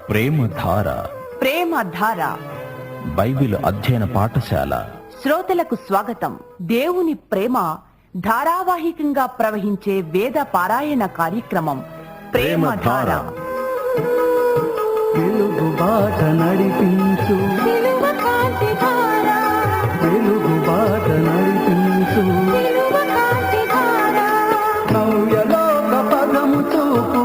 ప్రేమధార. ప్రేమధార Bible అధ్యయన పాఠశాల శ్రోతలకు స్వాగతం. దేవుని ప్రేమ ధారావాహికంగా ప్రవహించే వేద పారాయణ కార్యక్రమం ప్రేమధార. వెలుగు బాట నడిపించు, వెలుగు బాట నడిపించు, నవ్యలోక పదము చూపు,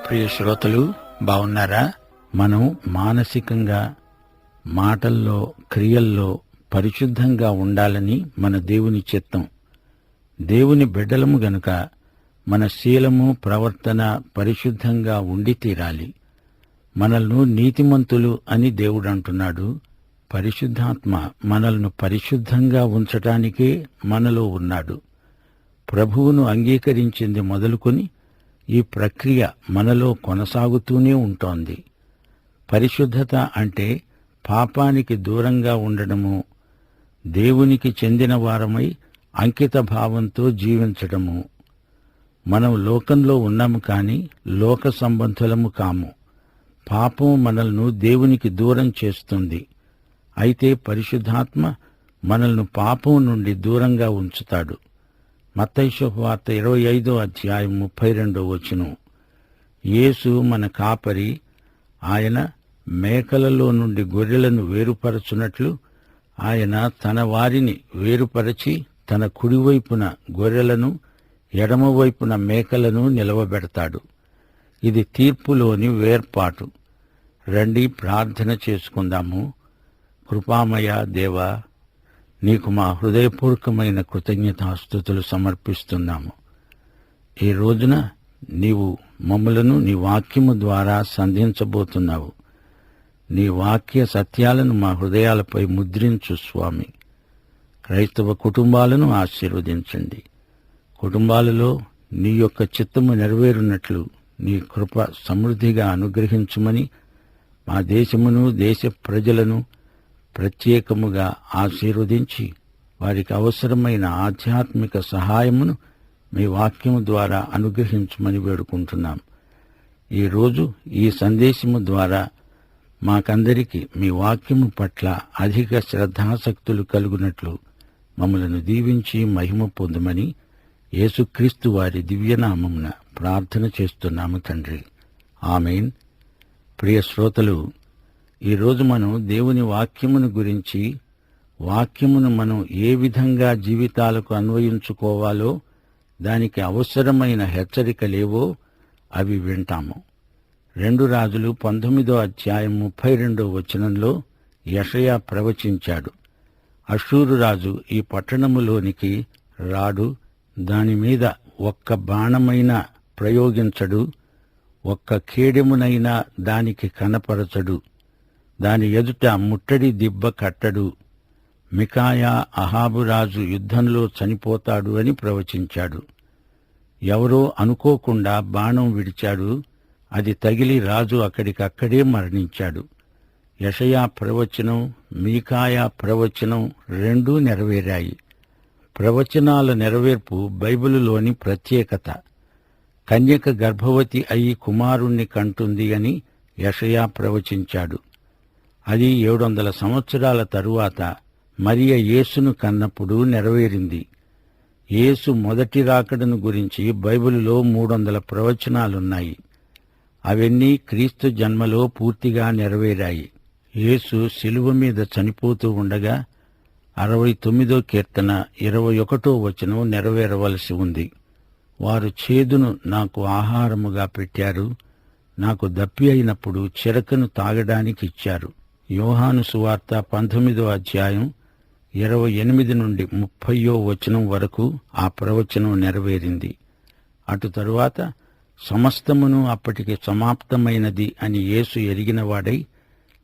ప్రియ శ్రోతలు, బాగున్నారా? మనం మానసికంగా, మాటల్లో, క్రియల్లో పరిశుద్ధంగా ఉండాలని మన దేవుని చిత్తం. దేవుని బిడ్డలము గనుక మన శీలము, ప్రవర్తన పరిశుద్ధంగా ఉండి తీరాలి. మనల్ని నీతిమంతులు అని దేవుడు అంటున్నాడు. పరిశుద్ధాత్మ మనల్ని పరిశుద్ధంగా ఉంచటానికే మనలో ఉన్నాడు. ప్రభువును అంగీకరించింది మొదలుకొని ఈ ప్రక్రియ మనలో కొనసాగుతూనే ఉంటోంది. పరిశుద్ధత అంటే పాపానికి దూరంగా ఉండడము, దేవునికి చెందిన వారమై అంకిత భావంతో జీవించడము. మనం లోకంలో ఉన్నాము కాని లోక సంబంధులము కాము. పాపం మనల్ని దేవునికి దూరం చేస్తుంది. అయితే పరిశుద్ధాత్మ మనల్ని పాపం నుండి దూరంగా ఉంచుతాడు. మత్తయి శుభవార్త 25వ అధ్యాయం 32వ వచనం. యేసు మన కాపరి. ఆయన మేకలలో నుండి గొర్రెలను వేరుపరచునట్లు ఆయన తన వారిని వేరుపరచి తన కుడివైపున గొర్రెలను, ఎడమవైపున మేకలను నిలవబెడతాడు. ఇది తీర్పులోని వేర్పాటు. రండి ప్రార్థన చేసుకుందాము. కృపామయ దేవా, నీకు మా హృదయపూర్వకమైన కృతజ్ఞతాస్తుతులు సమర్పిస్తున్నాము. ఈ రోజున నీవు మమ్ములను నీ వాక్యము ద్వారా సంధించబోతున్నావు. నీ వాక్య సత్యాలను మా హృదయాలపై ముద్రించు స్వామి. క్రైస్తవ కుటుంబాలను ఆశీర్వదించండి. కుటుంబాలలో నీ యొక్క చిత్తము నెరవేరున్నట్లు నీ కృప సమృద్ధిగా అనుగ్రహించుమని మా దేశమును, దేశ ప్రజలను ప్రత్యేకముగా ఆశీర్వదించి వారికి అవసరమైన ఆధ్యాత్మిక సహాయమును మీ వాక్యము ద్వారా అనుగ్రహించమని వేడుకుంటున్నాం. ఈరోజు ఈ సందేశము ద్వారా మాకందరికీ మీ వాక్యము పట్ల అధిక శ్రద్ధాసక్తులు కలుగునట్లు మమ్మలను దీవించి మహిమ పొందమని యేసుక్రీస్తు వారి దివ్యనామమున ప్రార్థన చేస్తున్నాము తండ్రి. ఆమేన్. ప్రియ శ్రోతలు, ఈరోజు మనం దేవుని వాక్యమును గురించి, వాక్యమును మనం ఏ విధంగా జీవితాలకు అన్వయించుకోవాలో, దానికి అవసరమైన హెచ్చరికలేవో అవి వింటాము. 2 రాజులు 19వ అధ్యాయం 32వ వచనంలో యెషయా ప్రవచించాడు. అష్షూరు రాజు ఈ పట్టణములోనికి రాడు, దానిమీద ఒక్క బాణమైనా ప్రయోగించడు, ఒక్క ఖేడెమునైనా దానికి కనపరచడు, దాని ఎదుట ముట్టడి దిబ్బ కట్టడు. మికాయా అహాబురాజు యుద్ధంలో చనిపోతాడు అని ప్రవచించాడు. ఎవరో అనుకోకుండా బాణం విడిచాడు. అది తగిలి రాజు అక్కడికక్కడే మరణించాడు. యెషయా ప్రవచనం, మీకాయా ప్రవచనం రెండూ నెరవేరాయి. ప్రవచనాల నెరవేర్పు బైబిలులోని ప్రత్యేకత. కన్యక గర్భవతి అయి కుమారుణ్ణి కంటుంది అని యెషయా ప్రవచించాడు. అది 700 సంవత్సరాల తరువాత మరియ యేసును కన్నప్పుడు నెరవేరింది. యేసు మొదటి రాకడను గురించి బైబిలులో 300 ప్రవచనాలున్నాయి. అవన్నీ క్రీస్తు జన్మలో పూర్తిగా నెరవేరాయి. యేసు శిలువ మీద చనిపోతూ ఉండగా 69వ కీర్తన 21వ వచనం నెరవేరవలసి ఉంది. వారు చేదును నాకు ఆహారముగా పెట్టారు, నాకు దప్పి అయినప్పుడు చెరకను తాగడానికి ఇచ్చారు. యోహాను సువార్త 19వ అధ్యాయం 28 నుండి 30వ వచనం వరకు ఆ ప్రవచనం నెరవేరింది. అటు తరువాత సమస్తమును అప్పటికి సమాప్తమైనది అని యేసు ఎరిగినవాడై,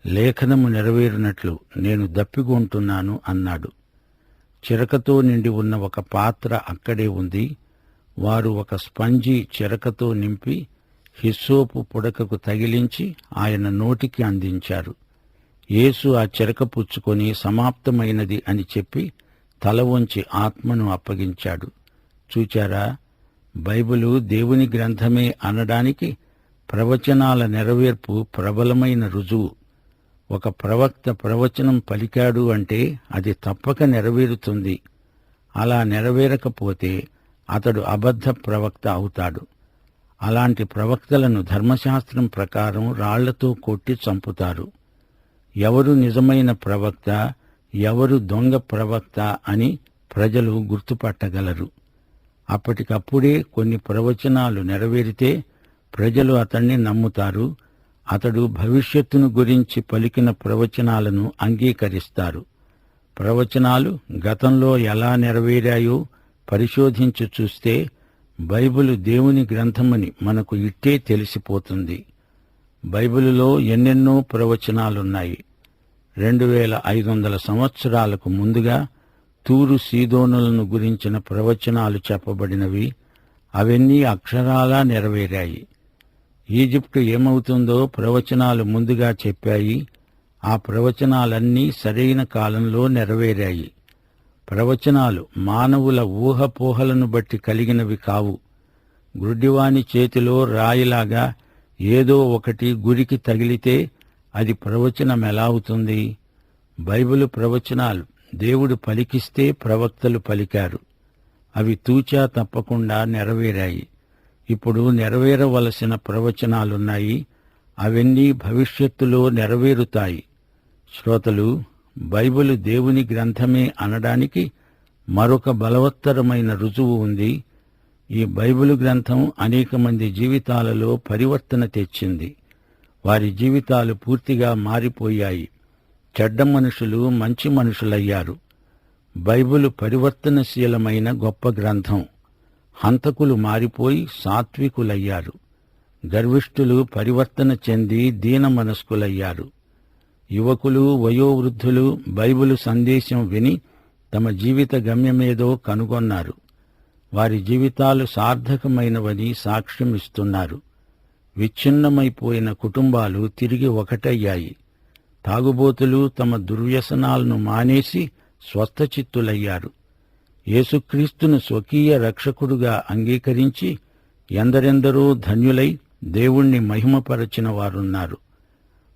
లేఖనము నెరవేరినట్లు నేను దప్పిగొంటున్నాను అన్నాడు. చిరకతో నిండి ఉన్న ఒక పాత్ర అక్కడే ఉంది. వారు ఒక స్పంజి చిరకతో నింపి హిస్సోపు పుడకకు తగిలించి ఆయన నోటికి అందించారు. యేసు ఆ చిరక పుచ్చుకొని సమాప్తమైనది అని చెప్పి తల వంచి ఆత్మను అప్పగించాడు. చూచారా, బైబిలు దేవుని గ్రంథమే అనడానికి ప్రవచనాల నెరవేర్పు ప్రబలమైన రుజువు. ఒక ప్రవక్త ప్రవచనం పలికాడు అంటే అది తప్పక నెరవేరుతుంది. అలా నెరవేరకపోతే అతడు అబద్ధ ప్రవక్త అవుతాడు. అలాంటి ప్రవక్తలను ధర్మశాస్త్రం ప్రకారం రాళ్లతో కొట్టి చంపుతారు. ఎవరు నిజమైన ప్రవక్త, ఎవరు దొంగ ప్రవక్త అని ప్రజలు గుర్తుపట్టగలరు. అప్పటికప్పుడే కొన్ని ప్రవచనాలు నెరవేరితే ప్రజలు అతణ్ణి నమ్ముతారు. అతడు భవిష్యత్తును గురించి పలికిన ప్రవచనాలను అంగీకరిస్తారు. ప్రవచనాలు గతంలో ఎలా నెరవేరాయో పరిశోధించి చూస్తే బైబిలు దేవుని గ్రంథమని మనకు ఇట్టే తెలిసిపోతుంది. బైబిలులో ఎన్నెన్నో ప్రవచనాలున్నాయి. 2500 సంవత్సరాలకు ముందుగా తూరు సీదోనులను గురించిన ప్రవచనాలు చెప్పబడినవి. అవన్నీ అక్షరాలా నెరవేరాయి. ఈజిప్టు ఏమవుతుందో ప్రవచనాలు ముందుగా చెప్పాయి. ఆ ప్రవచనాలన్నీ సరైన కాలంలో నెరవేరాయి. ప్రవచనాలు మానవుల ఊహపోహలను బట్టి కలిగినవి కావు. గుడ్డివాని చేతిలో రాయిలాగా ఏదో ఒకటి గురికి తగిలితే అది ప్రవచనమెలా అవుతుంది? బైబిలు ప్రవచనాలు దేవుడు పలికిస్తే ప్రవక్తలు పలికారు. అవి తూచా తప్పకుండా నెరవేరాయి. ఇప్పుడు నెరవేరవలసిన ప్రవచనాలున్నాయి. అవన్నీ భవిష్యత్తులో నెరవేరుతాయి. శ్రోతలు, బైబిలు దేవుని గ్రంథమే అనడానికి మరొక బలవత్తరమైన రుజువు ఉంది. ఈ బైబిలు గ్రంథం అనేక మంది జీవితాలలో పరివర్తన తెచ్చింది. వారి జీవితాలు పూర్తిగా మారిపోయాయి. చెడ్డ మనుషులు మంచి మనుషులయ్యారు. బైబిలు పరివర్తనశీలమైన గొప్ప గ్రంథం. హంతకులు మారిపోయి సాత్వికులయ్యారు. గర్విష్ఠులు పరివర్తన చెంది దీన మనస్కులయ్యారు. యువకులు వయోవృద్ధులు బైబిలు సందేశం విని తమ జీవిత గమ్యమేదో కనుగొన్నారు. వారి జీవితాలు సార్థకమైనవని సాక్ష్యమిస్తున్నారు. విచ్ఛిన్నమైపోయిన కుటుంబాలు తిరిగి ఒకటయ్యాయి. తాగుబోతులు తమ దుర్వ్యసనాలను మానేసి స్వస్థచిత్తులయ్యారు. యేసుక్రీస్తును స్వకీయ రక్షకుడుగా అంగీకరించి ఎందరెందరో ధన్యులై దేవుణ్ణి మహిమపరచిన వారున్నారు.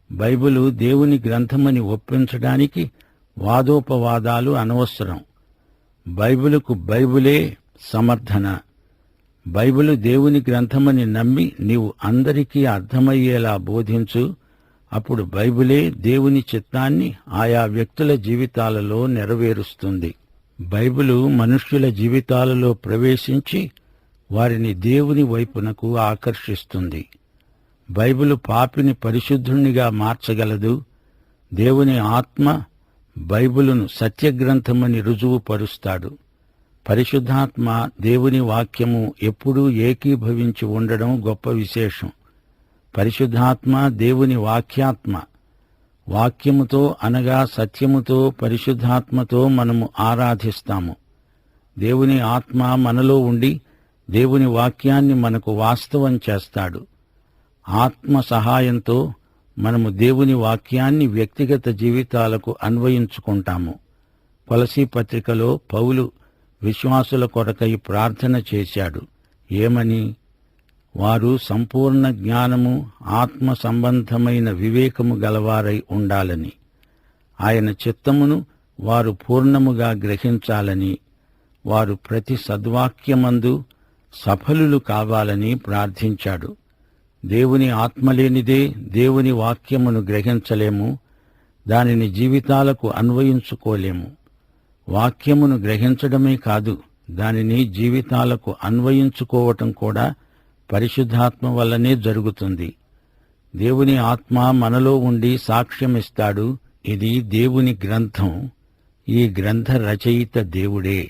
బైబిలు దేవుని గ్రంథమని ఒప్పించడానికి వాదోపవాదాలు అనవసరం. బైబిలుకు బైబిలే సమర్థన. బైబిలు దేవుని గ్రంథమని నమ్మి నీవు అందరికీ అర్థమయ్యేలా బోధించు. అప్పుడు బైబిలే దేవుని చిత్తాన్ని ఆయా వ్యక్తుల జీవితాలలో నెరవేరుస్తుంది. బైబిలు మనుష్యుల జీవితాలలో ప్రవేశించి వారిని దేవుని వైపునకు ఆకర్షిస్తుంది. బైబిలు పాపిని పరిశుద్ధునిగా మార్చగలదు. దేవుని ఆత్మ బైబిలును సత్యగ్రంథమని రుజువుపరుస్తాడు. పరిశుద్ధాత్మ దేవుని వాక్యము ఎప్పుడూ ఏకీభవించి ఉండడం గొప్ప విశేషం. పరిశుద్ధాత్మ దేవుని వాక్యాత్మ. వాక్యముతో అనగా సత్యముతో పరిశుద్ధాత్మతో మనము ఆరాధిస్తాము. దేవుని ఆత్మ మనలో ఉండి దేవుని వాక్యాన్ని మనకు వాస్తవం చేస్తాడు. ఆత్మ సహాయంతో మనము దేవుని వాక్యాన్ని వ్యక్తిగత జీవితాలకు అన్వయించుకుంటాము. కొలసీ పత్రికలో పౌలు విశ్వాసుల కొరకై ప్రార్థన చేశాడు. ఏమని? వారు సంపూర్ణ జ్ఞానము ఆత్మ సంబంధమైన వివేకము గలవారై ఉండాలని, ఆయన చిత్తమును వారు పూర్ణముగా గ్రహించాలని, వారు ప్రతి సద్వాక్యమందు సఫలులు కావాలని ప్రార్థించాడు. దేవుని ఆత్మలేనిదే దేవుని వాక్యమును గ్రహించలేము, దానిని జీవితాలకు అన్వయించుకోలేము. వాక్యమును గ్రహించడమే కాదు, దానిని జీవితాలకు అన్వయించుకోవటం కూడా పరిశుద్ధాత్మ వల్లనే జరుగుతుంది. దేవుని ఆత్మ మనలో ఉండి సాక్ష్యమిస్తాడు. ఇది దేవుని గ్రంథం. ఈ గ్రంథ రచయిత దేవుడే.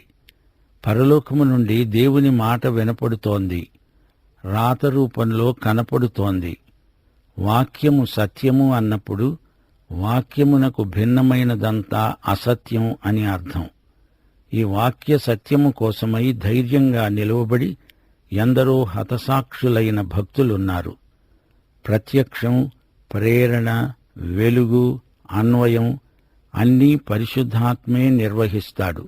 పరలోకము నుండి దేవుని మాట వినపడుతోంది, రాత రూపంలో కనపడుతోంది. వాక్యము సత్యము అన్నప్పుడు వాక్యమునకు భిన్నమైనదంతా అసత్యం అని అర్థం. ఈ వాక్య సత్యము కోసమై ధైర్యంగా నిలువబడి ఎందరో హతసాక్షులైన భక్తులున్నారు. ప్రత్యక్షం, ప్రేరణ, వెలుగు, అన్వయం అన్నీ పరిశుద్ధాత్మే నిర్వహిస్తాడు.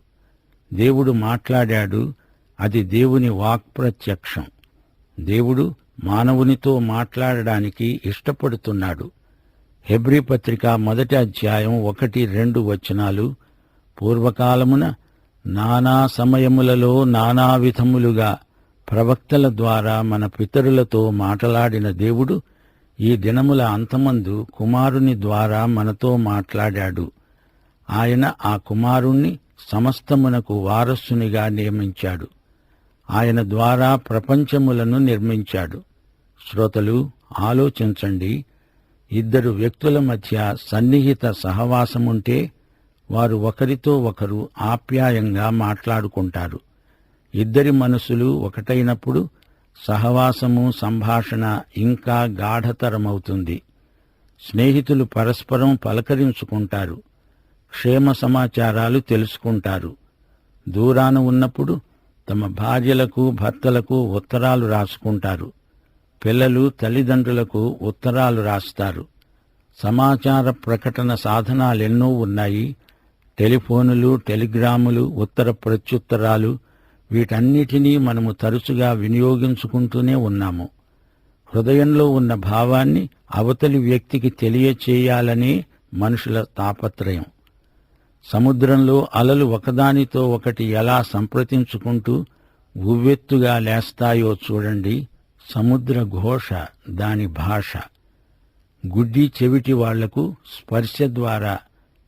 దేవుడు మాట్లాడాడు, అది దేవుని వాక్ప్రత్యక్షం. దేవుడు మానవునితో మాట్లాడడానికి ఇష్టపడుతున్నాడు. హెబ్రీ పత్రిక 1వ అధ్యాయం 1-2 వచనాలు, పూర్వకాలమున నానా సమయములలో నానా విధములుగా ప్రవక్తల ద్వారా మన పితరులతో మాట్లాడిన దేవుడు ఈ దినముల అంతమందు కుమారుని ద్వారా మనతో మాట్లాడాడు. ఆయన ఆ కుమారుణ్ణి సమస్తమునకు వారసునిగా నియమించాడు. ఆయన ద్వారా ప్రపంచములను నిర్మించాడు. శ్రోతలు, ఆలోచించండి. ఇద్దరు వ్యక్తుల మధ్య సన్నిహిత సహవాసముంటే వారు ఒకరితో ఒకరు ఆప్యాయంగా మాట్లాడుకుంటారు. ఇద్దరి మనసులు ఒకటైనప్పుడు సహవాసము, సంభాషణ ఇంకా గాఢతరమవుతుంది. స్నేహితులు పరస్పరం పలకరించుకుంటారు, క్షేమ సమాచారాలు తెలుసుకుంటారు. దూరాన ఉన్నప్పుడు తమ భార్యలకు, భర్తలకు ఉత్తరాలు రాసుకుంటారు. పిల్లలు తల్లిదండ్రులకు ఉత్తరాలు రాస్తారు. సమాచార ప్రకటన సాధనాలెన్నో ఉన్నాయి. టెలిఫోనులు, టెలిగ్రాములు, ఉత్తర ప్రత్యుత్తరాలు, వీటన్నిటినీ మనము తరచుగా వినియోగించుకుంటూనే ఉన్నాము. హృదయంలో ఉన్న భావాన్ని అవతలి వ్యక్తికి తెలియచేయాలనే మనుషుల తాపత్రయం. సముద్రంలో అలలు ఒకదానితో ఒకటి ఎలా సంప్రదించుకుంటూ ఉవ్వెత్తుగా లేస్తాయో చూడండి. సముద్ర ఘోష దాని భాష. గుడ్డి చెవిటి వాళ్లకు స్పర్శ ద్వారా,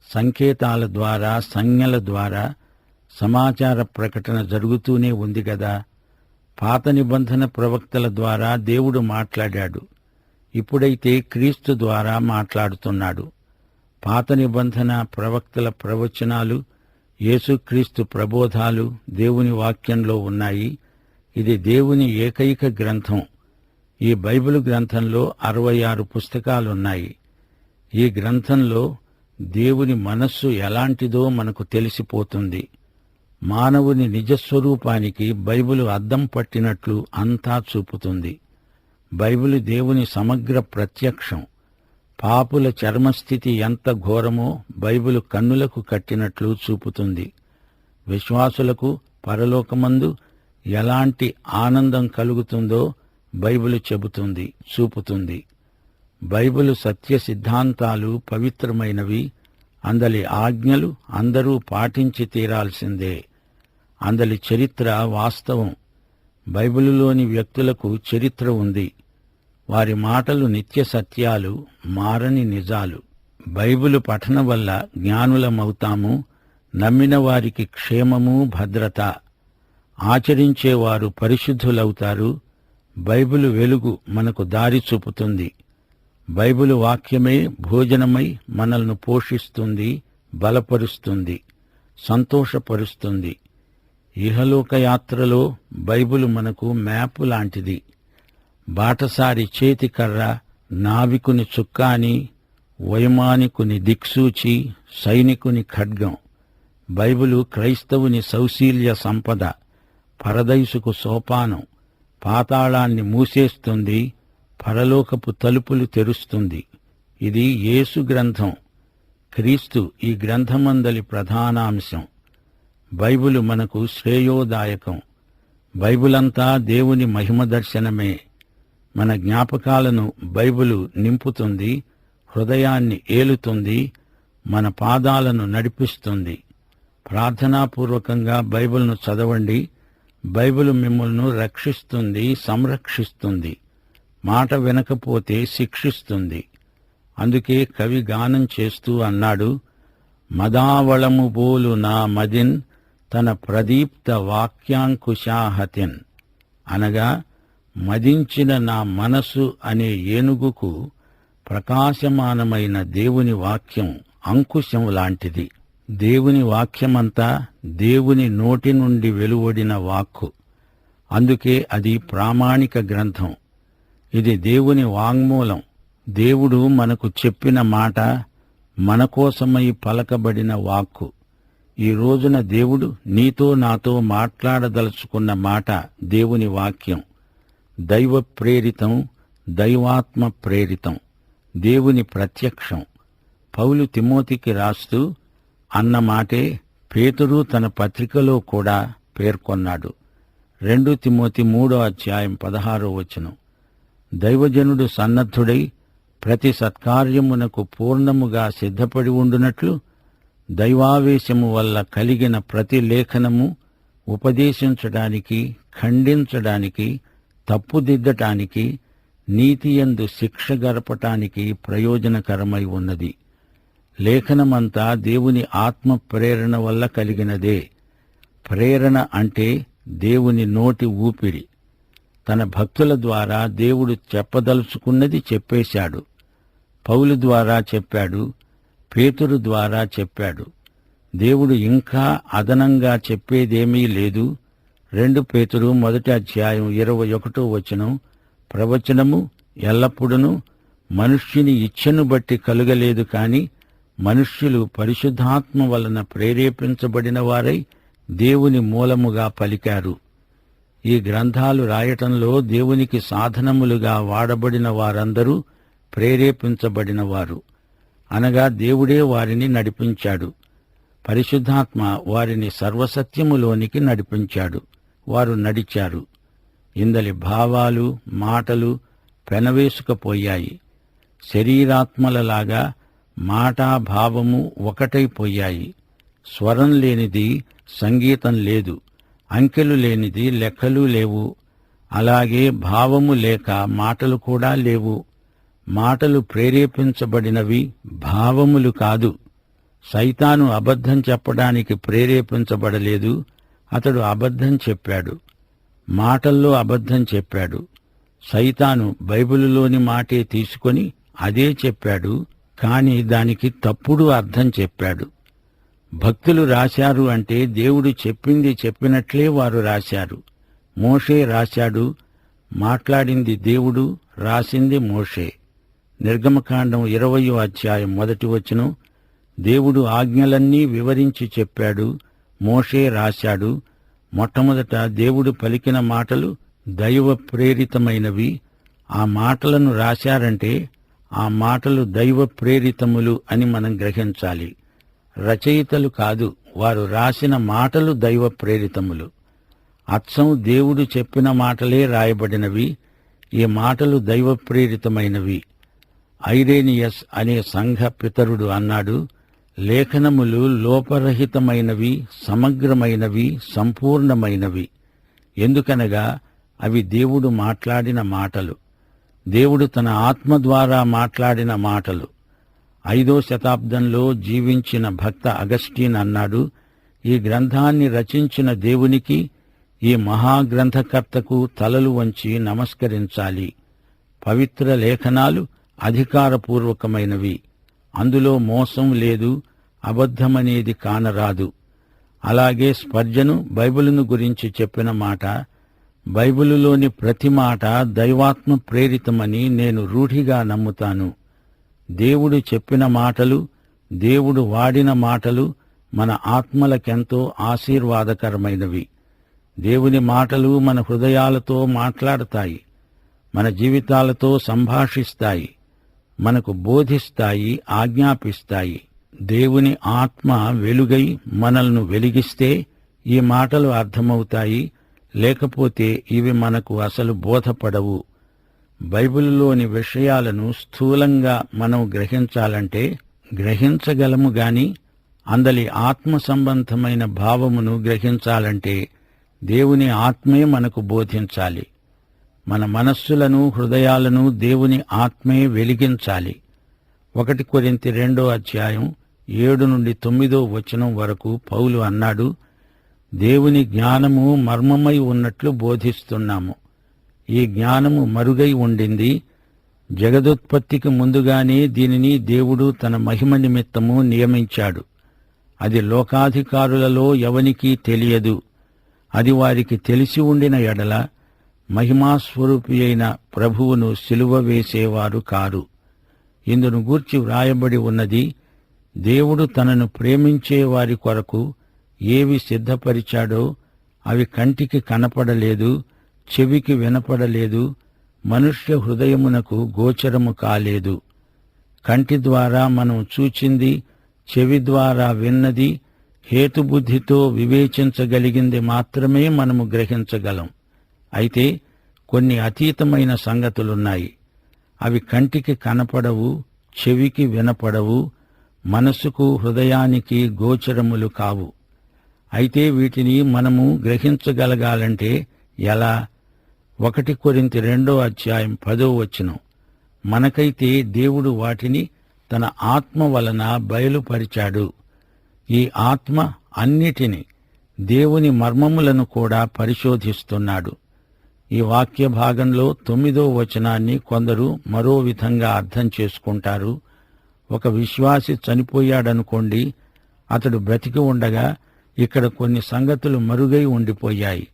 సంకేతాల ద్వారా, సంజ్ఞల ద్వారా సమాచార ప్రకటన జరుగుతూనే ఉంది గదా. పాత నిబంధన ప్రవక్తల ద్వారా దేవుడు మాట్లాడాడు. ఇప్పుడైతే క్రీస్తు ద్వారా మాట్లాడుతున్నాడు. పాత నిబంధన ప్రవక్తల ప్రవచనాలు, యేసుక్రీస్తు ప్రబోధాలు దేవుని వాక్యంలో ఉన్నాయి. ఇది దేవుని ఏకైక గ్రంథం. ఈ బైబిలు గ్రంథంలో 66 పుస్తకాలున్నాయి. ఈ గ్రంథంలో దేవుని మనస్సు ఎలాంటిదో మనకు తెలిసిపోతుంది. మానవుని నిజస్వరూపానికి బైబిలు అద్దం పట్టినట్లు అంతా చూపుతుంది. బైబిలు దేవుని సమగ్ర ప్రత్యక్షం. పాపుల చర్మస్థితి ఎంత ఘోరమో బైబిలు కన్నులకు కట్టినట్లు చూపుతుంది. విశ్వాసులకు పరలోకమందు ఎలాంటి ఆనందం కలుగుతుందో బైబిలు చెబుతుంది, చూపుతుంది. బైబిలు సత్య సిద్ధాంతాలు పవిత్రమైనవి. అందలి ఆజ్ఞలు అందరూ పాటించి తీరాల్సిందే. అందలి చరిత్ర వాస్తవం. బైబిలులోని వ్యక్తులకు చరిత్ర ఉంది. వారి మాటలు నిత్య సత్యాలు, మారని నిజాలు. బైబిలు పఠనం వల్ల జ్ఞానులమవుతాము. నమ్మిన వారికి క్షేమము, భద్రత. ఆచరించేవారు పరిశుద్ధులవుతారు. బైబిలు వెలుగు మనకు దారి చూపుతుంది. బైబిలు వాక్యమే భోజనమై మనల్ని పోషిస్తుంది, బలపరుస్తుంది, సంతోషపరుస్తుంది. ఇహలోక యాత్రలో బైబిలు మనకు మ్యాపు లాంటిది. బాటసారి చేతికర్ర, నావికుని చుక్కాని, వైమానికుని దిక్సూచి, సైనికుని ఖడ్గం. బైబిలు క్రైస్తవుని సౌశీల్య సంపద, పరదైసుకు సోపానం. పాతాళాన్ని మూసేస్తుంది, పరలోకపు తలుపులు తెరుస్తుంది. ఇది యేసు గ్రంథం. క్రీస్తు ఈ గ్రంథమందలి ప్రధానాంశం. బైబిలు మనకు శ్రేయోదాయకం. బైబిలంతా దేవుని మహిమ దర్శనమే. మన జ్ఞాపకాలను బైబిలు నింపుతుంది, హృదయాన్ని ఏలుతుంది, మన పాదాలను నడిపిస్తుంది. ప్రార్థనాపూర్వకంగా బైబిల్ను చదవండి. బైబిలు మిమ్మల్ని రక్షిస్తుంది, సంరక్షిస్తుంది. మాట వినకపోతే శిక్షిస్తుంది. అందుకే కవి గానం చేస్తూ అన్నాడు, మదావళము బోలు నా మదిన్ తన ప్రదీప్త వాక్యాంకుశాహతిన్. అనగా మదించిన నా మనసు అనే ఏనుగుకు ప్రకాశమానమైన దేవుని వాక్యం అంకుశం లాంటిది. దేవుని వాక్యమంతా దేవుని నోటి నుండి వెలువడిన వాక్కు. అందుకే అది ప్రామాణిక గ్రంథం. ఇది దేవుని వాంగ్మూలం. దేవుడు మనకు చెప్పిన మాట, మన కోసమై పలకబడిన వాక్కు. ఈ రోజున దేవుడు నీతో నాతో మాట్లాడదలుచుకున్న మాట దేవుని వాక్యం. దైవ ప్రేరితం, దైవాత్మ ప్రేరితం, దేవుని ప్రత్యక్షం. పౌలు తిమోతికి రాస్తూ అన్న మాటే పేతురు తన పత్రికలో కూడా పేర్కొన్నాడు. 2 తిమోతి 3:16 దైవజనుడు సన్నద్ధుడై ప్రతి సత్కార్యమునకు పూర్ణముగా సిద్ధపడి ఉండునట్లు దైవావేశము వల్ల కలిగిన ప్రతి లేఖనము ఉపదేశించడానికి, ఖండించడానికి, తప్పుదిద్దటానికి, నీతియందు శిక్ష గరపటానికి ప్రయోజనకరమై ఉన్నది. లేఖనమంతా దేవుని ఆత్మ ప్రేరణ వల్ల కలిగినదే. ప్రేరణ అంటే దేవుని నోటి ఊపిరి. తన భక్తుల ద్వారా దేవుడు చెప్పదలుచుకున్నది చెప్పేశాడు. పౌలు ద్వారా చెప్పాడు, పేతురు ద్వారా చెప్పాడు. దేవుడు ఇంకా అదనంగా చెప్పేదేమీ లేదు. 2 పేతురు 1:21 ప్రవచనము ఎల్లప్పుడూ మనుష్యుని ఇచ్ఛను బట్టి కలుగలేదు కాని మనుష్యులు పరిశుద్ధాత్మ వలన ప్రేరేపించబడిన వారై దేవుని మూలముగా పలికారు. ఈ గ్రంథాలు రాయటంలో దేవునికి సాధనములుగా వాడబడిన వారందరూ ప్రేరేపించబడినవారు, అనగా దేవుడే వారిని నడిపించాడు. పరిశుద్ధాత్మ వారిని సర్వసత్యములోనికి నడిపించాడు. వారు నడిచారు. ఇందలి భావాలు, మాటలు పెనవేసుకపోయాయి. శరీరాత్మలలాగా మాటా భావము ఒకటైపోయాయి. స్వరం లేనిది సంగీతం లేదు, అంకెలు లేనిది లెక్కలు లేవు. అలాగే భావము లేక మాటలు కూడా లేవు. మాటలు ప్రేరేపించబడినవి, భావములు కాదు. సైతాను అబద్ధం చెప్పడానికి ప్రేరేపించబడలేదు. అతడు అబద్ధం చెప్పాడు, మాటల్లో అబద్ధం చెప్పాడు. సైతాను బైబిలులోని మాటే తీసుకొని అదే చెప్పాడు, కాని దానికి తప్పుడు అర్థం చెప్పాడు. భక్తులు రాశారు అంటే దేవుడు చెప్పింది చెప్పినట్లే వారు రాశారు. మోషే రాశాడు, మాట్లాడింది దేవుడు, రాసింది మోషే. నిర్గమకాండం 20:1 దేవుడు ఆజ్ఞలన్నీ వివరించి చెప్పాడు, మోషే రాశాడు. మొట్టమొదట దేవుడు పలికిన మాటలు దైవ ప్రేరితమైనవి. ఆ మాటలను రాశారంటే ఆ మాటలు దైవ ప్రేరితములు అని మనం గ్రహించాలి. రచయితలు కాదు, వారు రాసిన మాటలు దైవ ప్రేరితములు. అచ్చం దేవుడు చెప్పిన మాటలే రాయబడినవి. ఈ మాటలు దైవ ప్రేరితమైనవి. ఐరేనియస్ అనే సంఘ పితరుడు అన్నాడు, లేఖనములు లోపరహితమైనవి, సమగ్రమైనవి, సంపూర్ణమైనవి. ఎందుకనగా అవి దేవుడు మాట్లాడిన మాటలు, దేవుడు తన ఆత్మ ద్వారా మాట్లాడిన మాటలు. 5వ శతాబ్దంలో జీవించిన భక్త అగస్టీన్ అన్నాడు, ఈ గ్రంథాన్ని రచించిన దేవునికి, ఈ మహాగ్రంథకర్తకు తలలు వంచి నమస్కరించాలి. పవిత్ర లేఖనాలు అధికారపూర్వకమైనవి. అందులో మోసం లేదు, అబద్ధమనేది కానరాదు. అలాగే స్పర్జను బైబిలును గురించి చెప్పిన మాట, బైబిలులోని ప్రతి మాట దైవాత్మ ప్రేరితమని నేను రూఢిగా నమ్ముతాను. దేవుడు చెప్పిన మాటలు, దేవుడు వాడిన మాటలు మన ఆత్మలకెంతో ఆశీర్వాదకరమైనవి. దేవుని మాటలు మన హృదయాలతో మాట్లాడతాయి, మన జీవితాలతో సంభాషిస్తాయి, మనకు బోధిస్తాయి, ఆజ్ఞాపిస్తాయి. దేవుని ఆత్మ వెలుగై మనల్ని వెలిగిస్తే ఈ మాటలు అర్థమవుతాయి, లేకపోతే ఇవి మనకు అసలు బోధపడవు. బైబిలులోని విషయాలను స్థూలంగా మనం గ్రహించాలంటే గ్రహించగలము గాని అందలి ఆత్మ సంబంధమైన భావమును గ్రహించాలంటే దేవుని ఆత్మే మనకు బోధించాలి. మన మనస్సులను, హృదయాలను దేవుని ఆత్మే వెలిగించాలి. 1 కొరింథీ 2:7-9 వరకు పౌలు అన్నాడు, దేవుని జ్ఞానము మర్మమై ఉన్నట్లు బోధిస్తున్నాము. ఈ జ్ఞానము మరుగై ఉండింది, జగదుత్పత్తికి ముందుగానే దీనిని దేవుడు తన మహిమ నిమిత్తము నియమించాడు. అది లోకాధికారులలో ఎవనికీ తెలియదు. అది వారికి తెలిసి ఉండిన ఎడల మహిమాస్వరూపి అయిన ప్రభువును సిలువ వేసేవారు కారు. ఇందును గూర్చి వ్రాయబడి ఉన్నది, దేవుడు తనను ప్రేమించే వారి కొరకు ఏవి సిద్ధపరిచాడో అవి కంటికి కనపడలేదు, చెవికి వినపడలేదు, మనుష్య హృదయమునకు గోచరము కాలేదు. కంటి ద్వారా మనం చూచింది, చెవి ద్వారా విన్నది, హేతుబుద్ధితో వివేచించగలిగింది మాత్రమే మనము గ్రహించగలం. అయితే కొన్ని అతీతమైన సంగతులున్నాయి. అవి కంటికి కనపడవు, చెవికి వినపడవు, మనసుకు హృదయానికి గోచరములు కావు. అయితే వీటిని మనము గ్రహించగలగాలంటే ఎలా? 1 కొరింథీ 2:10 మనకైతే దేవుడు వాటిని తన ఆత్మ వలన బయలుపరిచాడు. ఈ ఆత్మ అన్నిటిని, దేవుని మర్మములను కూడా పరిశోధిస్తున్నాడు. ఈ వాక్య భాగంలో 9వ వచనాన్ని కొందరు మరో విధంగా అర్థం చేసుకుంటారు. ఒక విశ్వాసి చనిపోయాడనుకోండి, అతడు బ్రతికి ఉండగా ఇక్కడ కొన్ని సంగతులు మరుగై ఉండిపోయాయి.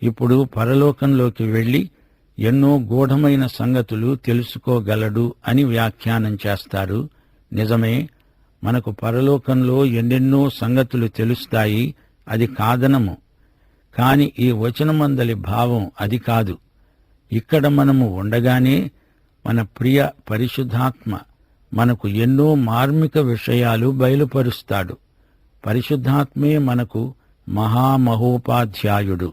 ఇప్పుడు పరలోకంలోకి వెళ్లి ఎన్నో గూఢమైన సంగతులు తెలుసుకోగలడు అని వ్యాఖ్యానం చేస్తారు. నిజమే, మనకు పరలోకంలో ఎన్నెన్నో సంగతులు తెలుస్తాయి, అది కాదనము. కాని ఈ వచనమందలి భావం అది కాదు. ఇక్కడ మనము ఉండగానే మన ప్రియ పరిశుద్ధాత్మ మనకు ఎన్నో మార్మిక విషయాలు బయలుపరుస్తాడు. పరిశుద్ధాత్మే మనకు మహామహోపాధ్యాయుడు.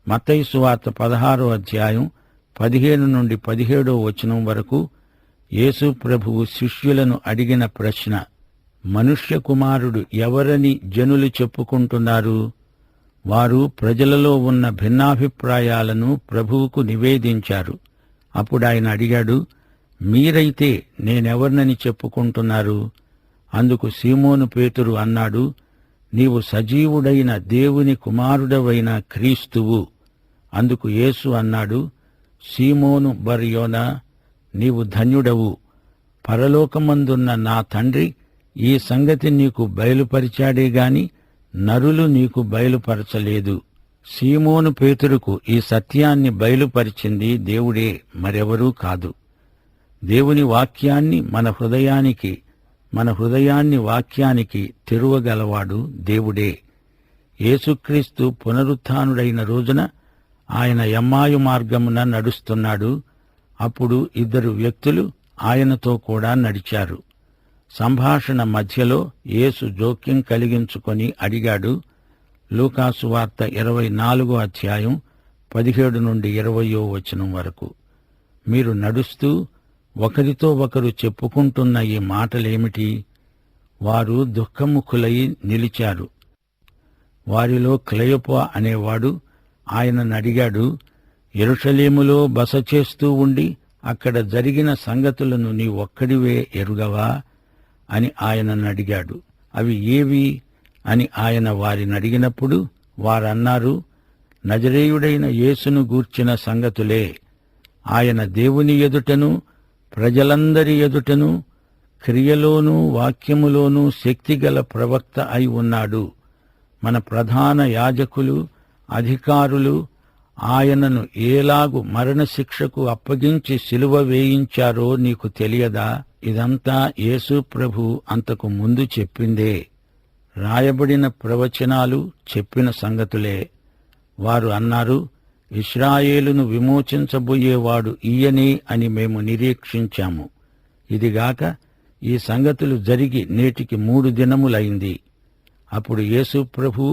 మత్తయి సువార్త 16:15-17 వరకు యేసు ప్రభువు శిష్యులను అడిగిన ప్రశ్న, మనుష్య కుమారుడు ఎవరని జనులు చెప్పుకుంటున్నారు? వారు ప్రజలలో ఉన్న భిన్నాభిప్రాయాలను ప్రభువుకు నివేదించారు. అప్పుడాయన అడిగాడు, మీరైతే నేనెవర్నని చెప్పుకుంటున్నారు? అందుకు సీమోను పేతురు అన్నాడు, నీవు సజీవుడైన దేవుని కుమారుడవైన క్రీస్తువు. అందుకు యేసు అన్నాడు, సీమోను బర్యోనా, నీవు ధన్యుడవు. పరలోకమందున్న నా తండ్రి ఈ సంగతి నీకు బయలుపరిచాడే గాని నరులు నీకు బయలుపరచలేదు. సీమోను పేతురుకు ఈ సత్యాన్ని బయలుపరిచింది దేవుడే, మరెవరూ కాదు. దేవుని వాక్యాన్ని మన హృదయాన్ని వాక్యానికి తెరువగలవాడు దేవుడే. యేసుక్రీస్తు పునరుత్థానుడైన రోజున ఆయన ఎమ్మాయు మార్గమున నడుస్తున్నాడు. అప్పుడు 2 వ్యక్తులు ఆయనతో కూడా నడిచారు. సంభాషణ మధ్యలో యేసు జోక్యం కలిగించుకొని అడిగాడు. లూకాసు వార్త 24:17-20 వరకు, మీరు నడుస్తూ ఒకరితో ఒకరు చెప్పుకుంటున్న ఈ మాటలేమిటి? వారు దుఃఖముఖులై నిలిచారు. వారిలో క్లయోప అనేవాడు ఆయననడిగాడు, యెరూషలేములో బస చేస్తూ ఉండి అక్కడ జరిగిన సంగతులను నీ ఒక్కడివే ఎరుగవా అని ఆయననడిగాడు. అవి ఏవి అని ఆయన వారినడిగినప్పుడు వారన్నారు, నజరేయుడైన యేసును గూర్చిన సంగతులే. ఆయన దేవుని ఎదుటను ప్రజలందరి ఎదుటను క్రియలోనూ వాక్యములోనూ శక్తిగల ప్రవక్త అయి ఉన్నాడు. మన ప్రధాన యాజకులు, అధికారులు ఆయనను ఏలాగు మరణశిక్షకు అప్పగించి సిలువ వేయించారో నీకు తెలియదా? ఇదంతా యేసు ప్రభు అంతకు ముందు చెప్పిందే. రాయబడిన ప్రవచనాలు చెప్పిన సంగతులే. వారు అన్నారు, ఇశ్రాయేలును విమోచించబోయేవాడు ఈయనే అని మేము నిరీక్షించాము. ఇదిగాక ఈ సంగతులు జరిగి నేటికి 3 దినములైంది. అప్పుడు యేసు ప్రభు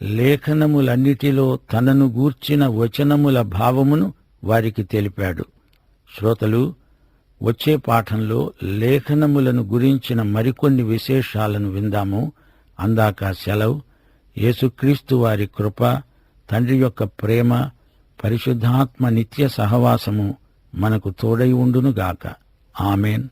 లేఖనములన్నిటిలో తనను గూర్చిన వచనముల భావమును వారికి తెలిపాడు. శ్రోతలు, వచ్చే పాఠంలో లేఖనములను గురించిన మరికొన్ని విశేషాలను విందాము. అందాక సెలవు. యేసుక్రీస్తు వారి కృప, తండ్రి యొక్క ప్రేమ, పరిశుద్ధాత్మ నిత్య సహవాసము మనకు తోడై ఉండునుగాక. ఆమేన్.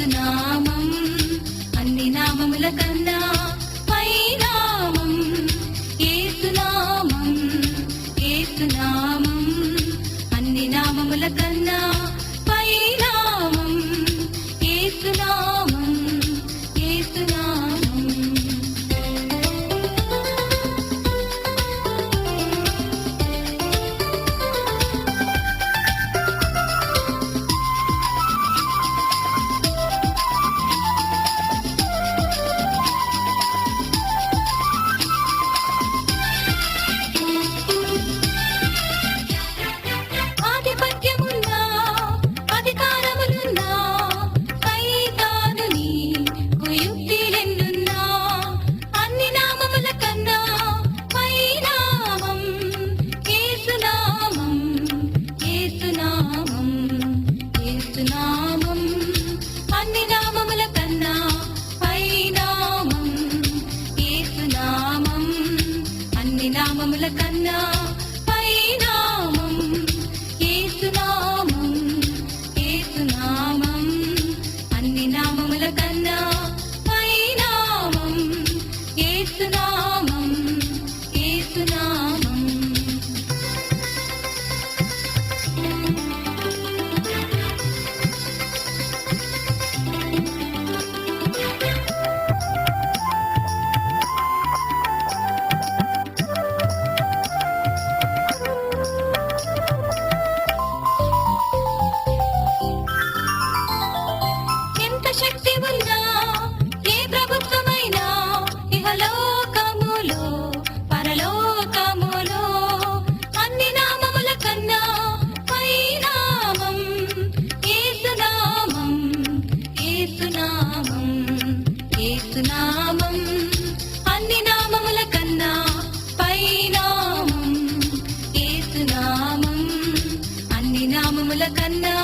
యేసునామం అన్ని నామముల కన్నా పై నామం యేసునామం యేసునామం అన్ని నామముల కన్నా పై నామం యేసునామం యేసునామం ఆధిపత్యమున్నా అధికారములున్నా సైతానుని కుయుక్తిలెన్నున్నా అన్ని నామముల కన్నా పై నామం యేసునామం యేసునామం యేసునామం అన్ని నామముల కన్నా పై నామం యేసునామం అన్ని నామముల కన్నా పై నామం యేసునామం యేసునామం అన్ని నామముల కన్నా పై నామం యేసునామం యేసునామం ఎంత శక్తి ఉన్నా ఏ ప్రభుత్వమైనా ఇహలోకములో పరలోకములో అన్ని నామముల కన్నా పై నామం యేసునామం యేసునామం యేసునామం అన్ని నామముల కన్నా పై నామం యేసునామం అన్ని నామముల కన్నా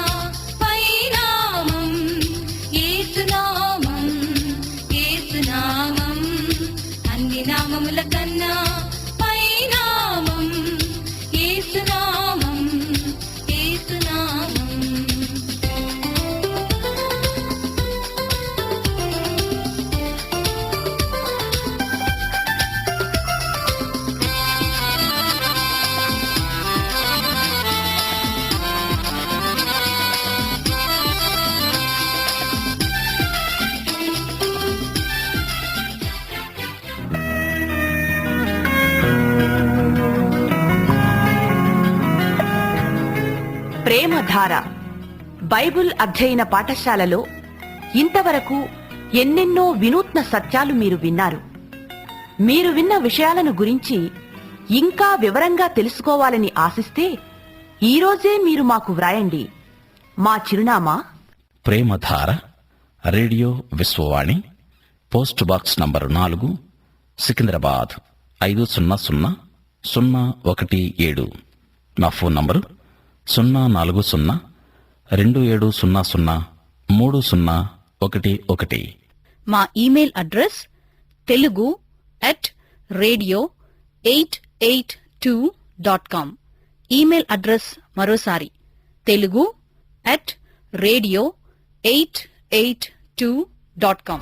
పై నామం యేసునామం యేసునామం అన్ని నామముల కన్నా పై నామం యేసునామం యేసునామం ప్రేమధార బైబిల్ అధ్యయన పాఠశాలలో ఇంతవరకు ఎన్నెన్నో వినూత్న సత్యాలు మీరు విన్నారు. మీరు విన్న విషయాలను గురించి ఇంకా వివరంగా తెలుసుకోవాలని ఆశిస్తే ఈరోజే మీరు మాకు వ్రాయండి. మా చిరునామా Premadhara radio Vishwavani, post box number 4, Secunderabad 500017. నా ఫోన్ నంబరు 04027003011. మా email address telugu@radio882.com. Email address మరోసారి telugu@radio882.com.